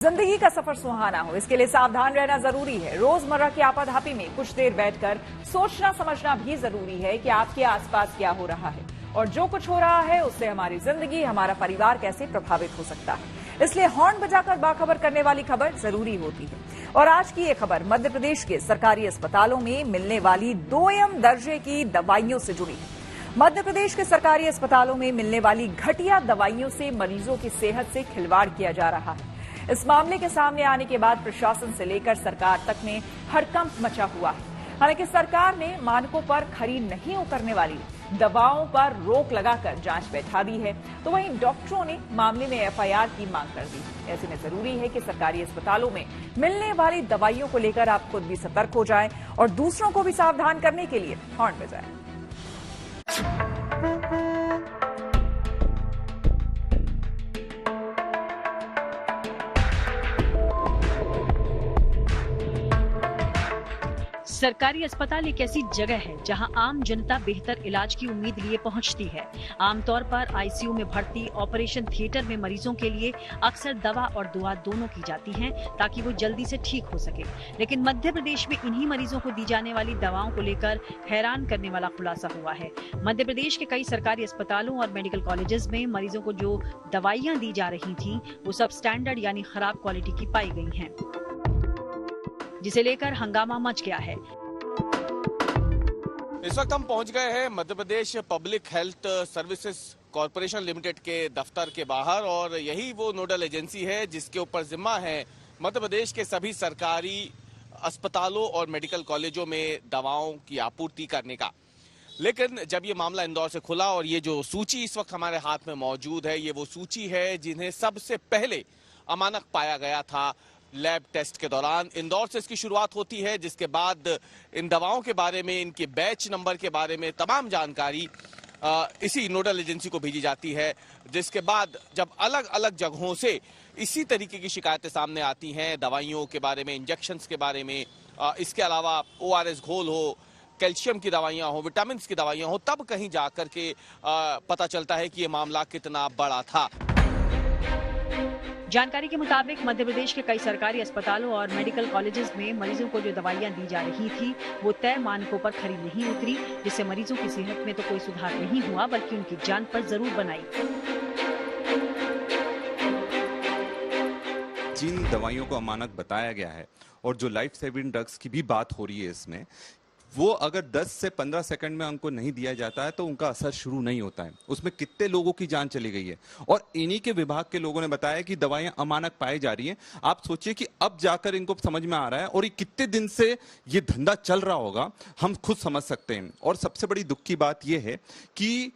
जिंदगी का सफर सुहाना हो, इसके लिए सावधान रहना जरूरी है। रोजमर्रा की आपाधापी में कुछ देर बैठकर सोचना समझना भी जरूरी है कि आपके आसपास क्या हो रहा है और जो कुछ हो रहा है उससे हमारी जिंदगी, हमारा परिवार कैसे प्रभावित हो सकता है। इसलिए हॉर्न बजाकर बाखबर करने वाली खबर जरूरी होती है। और आज की ये खबर मध्य प्रदेश के सरकारी अस्पतालों में मिलने वाली 2M दर्जे की दवाइयों से जुड़ी है। मध्य प्रदेश के सरकारी अस्पतालों में मिलने वाली घटिया दवाइयों से मरीजों की सेहत से खिलवाड़ किया जा रहा है। इस मामले के सामने आने के बाद प्रशासन से लेकर सरकार तक में हड़कंप मचा हुआ है। हालांकि सरकार ने मानकों पर खरी नहीं उतरने वाली दवाओं पर रोक लगाकर जांच बैठा दी है, तो वहीं डॉक्टरों ने मामले में FIR की मांग कर दी। ऐसे में जरूरी है कि सरकारी अस्पतालों में मिलने वाली दवाइयों को लेकर आप खुद भी सतर्क हो जाएं और दूसरों को भी सावधान करने के लिए हॉर्न बजाएं। सरकारी अस्पताल एक ऐसी जगह है जहां आम जनता बेहतर इलाज की उम्मीद लिए पहुंचती है। आमतौर पर ICU में भर्ती, ऑपरेशन थिएटर में मरीजों के लिए अक्सर दवा और दुआ दोनों की जाती हैं ताकि वो जल्दी से ठीक हो सके। लेकिन मध्य प्रदेश में इन्हीं मरीजों को दी जाने वाली दवाओं को लेकर हैरान करने वाला खुलासा हुआ है। मध्य प्रदेश के कई सरकारी अस्पतालों और मेडिकल कॉलेजेस में मरीजों को जो दवाइयां दी जा रही थी वो सब स्टैंडर्ड यानी खराब क्वालिटी की पाई गई हैं, जिसे लेकर हंगामा मच गया है। इस वक्त हम पहुंच गए हैं Madhya Pradesh public health services corporation limited के दफ्तर के बाहर और यही वो नोडल एजेंसी है जिसके ऊपर जिम्मा है मध्य प्रदेश के सभी सरकारी अस्पतालों और मेडिकल कॉलेजों में दवाओं की आपूर्ति करने का। लेकिन जब ये मामला इंदौर से खुला और ये जो सूची इस वक्त हमारे हाथ में मौजूद है, ये वो सूची है जिन्हें सबसे पहले अमानक पाया गया था लैब टेस्ट के दौरान। इंदौर से इसकी शुरुआत होती है, जिसके बाद इन दवाओं के बारे में, इनके बैच नंबर के बारे में तमाम जानकारी इसी नोडल एजेंसी को भेजी जाती है, जिसके बाद जब अलग अलग जगहों से इसी तरीके की शिकायतें सामने आती हैं दवाइयों के बारे में, इंजेक्शंस के बारे में, इसके अलावा ORS घोल हो, कैल्शियम की दवाइयां हो, विटामिन की दवाइयां हो, तब कहीं जाकर के पता चलता है कि ये मामला कितना बड़ा था। जानकारी के मुताबिक मध्य प्रदेश के कई सरकारी अस्पतालों और मेडिकल कॉलेजेस में मरीजों को जो दवाइयां दी जा रही थी वो तय मानकों पर खरी नहीं उतरी, जिससे मरीजों की सेहत में तो कोई सुधार नहीं हुआ बल्कि उनकी जान पर जरूर बनाई। जिन दवाइयों को अमानक बताया गया है और जो लाइफ सेविंग ड्रग्स की भी बात हो रही है इसमें, वो अगर 10 से 15 सेकंड में उनको नहीं दिया जाता है तो उनका असर शुरू नहीं होता है। उसमें कितने लोगों की जान चली गई है और इन्हीं के विभाग के लोगों ने बताया कि दवाइयां अमानक पाई जा रही हैं। आप सोचिए कि अब जाकर इनको समझ में आ रहा है और ये कितने दिन से ये धंधा चल रहा होगा, हम खुद समझ सकते हैं। और सबसे बड़ी दुख की बात यह है कि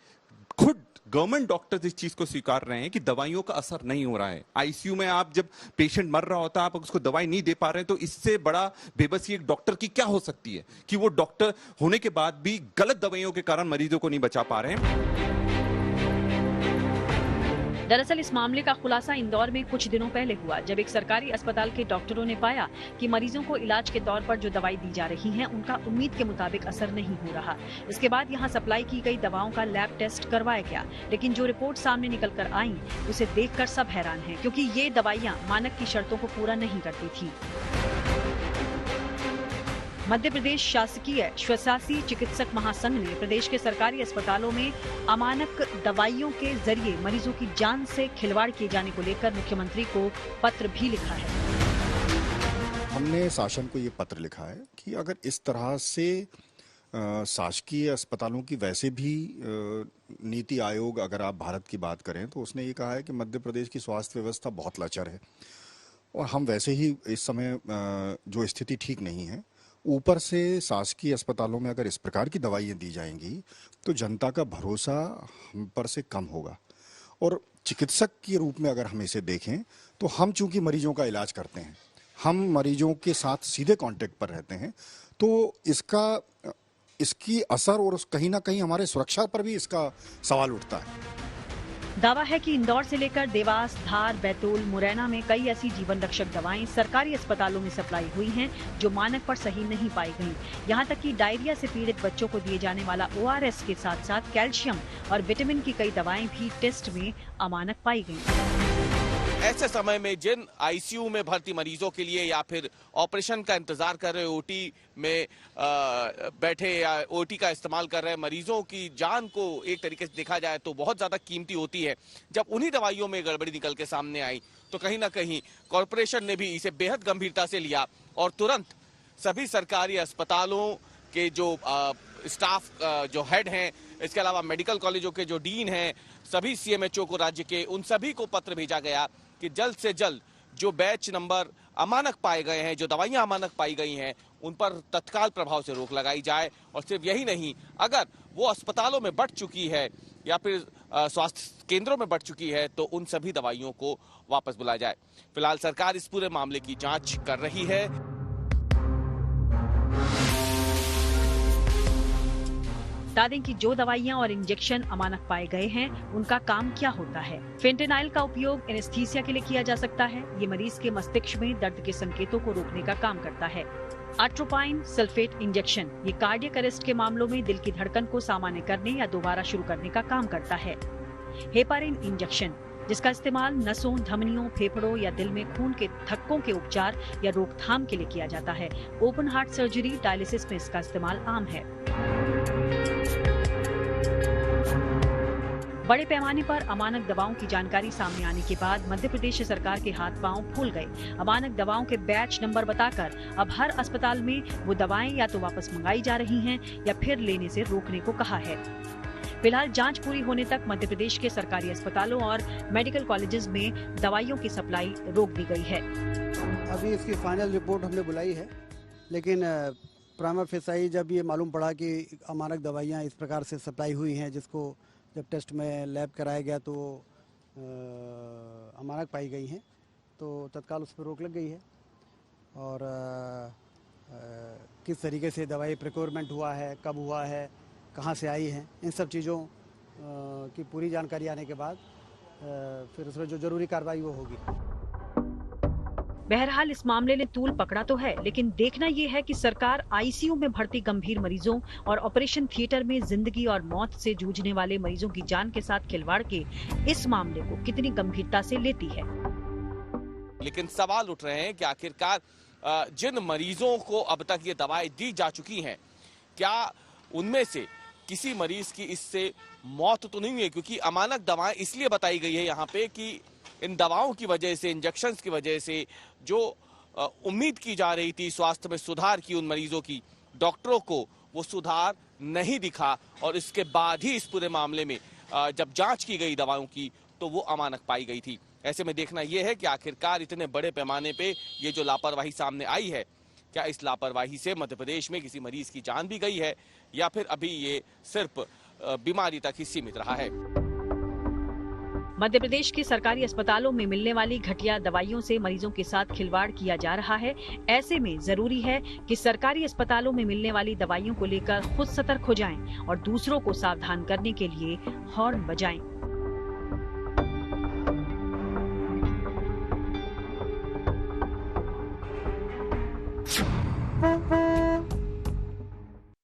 खुद गवर्नमेंट डॉक्टर्स इस चीज को स्वीकार रहे हैं कि दवाइयों का असर नहीं हो रहा है। ICU में आप जब पेशेंट मर रहा होता है, आप उसको दवाई नहीं दे पा रहे हैं, तो इससे बड़ा बेबसी एक डॉक्टर की क्या हो सकती है कि वो डॉक्टर होने के बाद भी गलत दवाइयों के कारण मरीजों को नहीं बचा पा रहे हैं। दरअसल इस मामले का खुलासा इंदौर में कुछ दिनों पहले हुआ, जब एक सरकारी अस्पताल के डॉक्टरों ने पाया कि मरीजों को इलाज के तौर पर जो दवाई दी जा रही है उनका उम्मीद के मुताबिक असर नहीं हो रहा। इसके बाद यहां सप्लाई की गई दवाओं का लैब टेस्ट करवाया गया, लेकिन जो रिपोर्ट सामने निकल कर आई उसे देखकर सब हैरान हैं, क्योंकि ये दवाइयां मानक की शर्तों को पूरा नहीं करती थी। मध्य प्रदेश शासकीय स्वशासी चिकित्सक महासंघ ने प्रदेश के सरकारी अस्पतालों में अमानक दवाइयों के जरिए मरीजों की जान से खिलवाड़ किए जाने को लेकर मुख्यमंत्री को पत्र भी लिखा है। हमने शासन को ये पत्र लिखा है कि अगर इस तरह से शासकीय अस्पतालों की वैसे भी नीति आयोग, अगर आप भारत की बात करें तो उसने ये कहा है कि मध्य प्रदेश की स्वास्थ्य व्यवस्था बहुत लचर है और हम वैसे ही इस समय जो स्थिति ठीक नहीं है, ऊपर से शासकीय अस्पतालों में अगर इस प्रकार की दवाइयाँ दी जाएंगी तो जनता का भरोसा हम पर से कम होगा। और चिकित्सक के रूप में अगर हम इसे देखें तो हम चूंकि मरीजों का इलाज करते हैं, हम मरीजों के साथ सीधे कांटेक्ट पर रहते हैं, तो इसकी असर और कहीं ना कहीं हमारे सुरक्षा पर भी इसका सवाल उठता है। दावा है कि इंदौर से लेकर देवास, धार, बैतूल, मुरैना में कई ऐसी जीवन रक्षक दवाएं सरकारी अस्पतालों में सप्लाई हुई हैं जो मानक पर सही नहीं पाई गईं। यहां तक कि डायरिया से पीड़ित बच्चों को दिए जाने वाला ORS के साथ साथ कैल्शियम और विटामिन की कई दवाएं भी टेस्ट में अमानक पाई गईं। ऐसे समय में जिन आईसीयू में भर्ती मरीजों के लिए या फिर ऑपरेशन का इंतजार कर रहे ओटी में बैठे या ओटी का इस्तेमाल कर रहे मरीजों की जान को एक तरीके से देखा जाए तो बहुत ज्यादा कीमती होती है, जब उन्हीं दवाइयों में गड़बड़ी निकल के सामने आई तो कहीं ना कहीं कॉरपोरेशन ने भी इसे बेहद गंभीरता से लिया और तुरंत सभी सरकारी अस्पतालों के जो स्टाफ जो हेड हैं, इसके अलावा मेडिकल कॉलेजों के जो डीन हैं, सभी सीएमएचओ को राज्य के, उन सभी को पत्र भेजा गया कि जल्द से जल्द जो बैच नंबर अमानक पाए गए हैं, जो दवाइयां अमानक पाई गई हैं, उन पर तत्काल प्रभाव से रोक लगाई जाए। और सिर्फ यही नहीं, अगर वो अस्पतालों में बढ़ चुकी है या फिर स्वास्थ्य केंद्रों में बढ़ चुकी है तो उन सभी दवाइयों को वापस बुलाया जाए। फिलहाल सरकार इस पूरे मामले की जांच कर रही है। बता दें कि जो दवाइयां और इंजेक्शन अमानक पाए गए हैं उनका काम क्या होता है। फेंटेनाइल का उपयोग एनेस्थीसिया के लिए किया जा सकता है। ये मरीज के मस्तिष्क में दर्द के संकेतों को रोकने का काम करता है। एट्रोपाइन सल्फेट इंजेक्शन ये कार्डियक अरेस्ट के मामलों में दिल की धड़कन को सामान्य करने या दोबारा शुरू करने का काम करता है। हेपारिन इंजेक्शन जिसका इस्तेमाल नसों, धमनियों, फेफड़ों या दिल में खून के थक्कों के उपचार या रोकथाम के लिए किया जाता है। ओपन हार्ट सर्जरी, डायलिसिस में इसका इस्तेमाल आम है। बड़े पैमाने पर अमानक दवाओं की जानकारी सामने आने के बाद मध्य प्रदेश सरकार के हाथ पांव फूल गए। अमानक दवाओं के बैच नंबर बताकर अब हर अस्पताल में वो दवाएं या तो वापस मंगाई जा रही हैं या फिर लेने से रोकने को कहा है। फिलहाल जांच पूरी होने तक मध्य प्रदेश के सरकारी अस्पतालों और मेडिकल कॉलेजेस में दवाइयों की सप्लाई रोक दी गई है। अभी इसकी फाइनल रिपोर्ट हमने बुलाई है, लेकिन प्राइमा फेसाई जब ये मालूम पड़ा कि अमानक दवाइयाँ इस प्रकार से सप्लाई हुई हैं, जिसको जब टेस्ट में लैब कराया गया तो अमानक पाई गई हैं, तो तत्काल उस पर रोक लग गई है। और किस तरीके से दवाई प्रिक्योरमेंट हुआ है, कब हुआ है, कहाँ से आई हैं, इन सब चीज़ों की पूरी जानकारी आने के बाद फिर उसमें जो जरूरी कार्रवाई वो होगी। बहरहाल इस मामले ने तूल पकड़ा तो है, लेकिन देखना ये है कि सरकार आईसीयू में भर्ती गंभीर मरीजों और ऑपरेशन थिएटर में जिंदगी और मौत से जूझने वाले मरीजों की जान के साथ खिलवाड़ के इस मामले को कितनी गंभीरता से लेती है। लेकिन सवाल उठ रहे हैं कि आखिरकार जिन मरीजों को अब तक ये दवाएं दी जा चुकी हैं, क्या उनमें से किसी मरीज की इससे मौत तो नहीं हुई है? क्योंकि अमानक दवाएं इसलिए बताई गई है यहाँ पे कि इन दवाओं की वजह से, इंजेक्शंस की वजह से जो उम्मीद की जा रही थी स्वास्थ्य में सुधार की उन मरीजों की, डॉक्टरों को वो सुधार नहीं दिखा और इसके बाद ही इस पूरे मामले में जब जांच की गई दवाओं की तो वो अमानक पाई गई थी। ऐसे में देखना यह है कि आखिरकार इतने बड़े पैमाने पे ये जो लापरवाही सामने आई है, क्या इस लापरवाही से मध्य प्रदेश में किसी मरीज की जान भी गई है या फिर अभी ये सिर्फ बीमारी तक ही सीमित रहा है। मध्य प्रदेश के सरकारी अस्पतालों में मिलने वाली घटिया दवाइयों से मरीजों के साथ खिलवाड़ किया जा रहा है। ऐसे में जरूरी है कि सरकारी अस्पतालों में मिलने वाली दवाइयों को लेकर खुद सतर्क हो जाएं और दूसरों को सावधान करने के लिए हॉर्न बजाएं।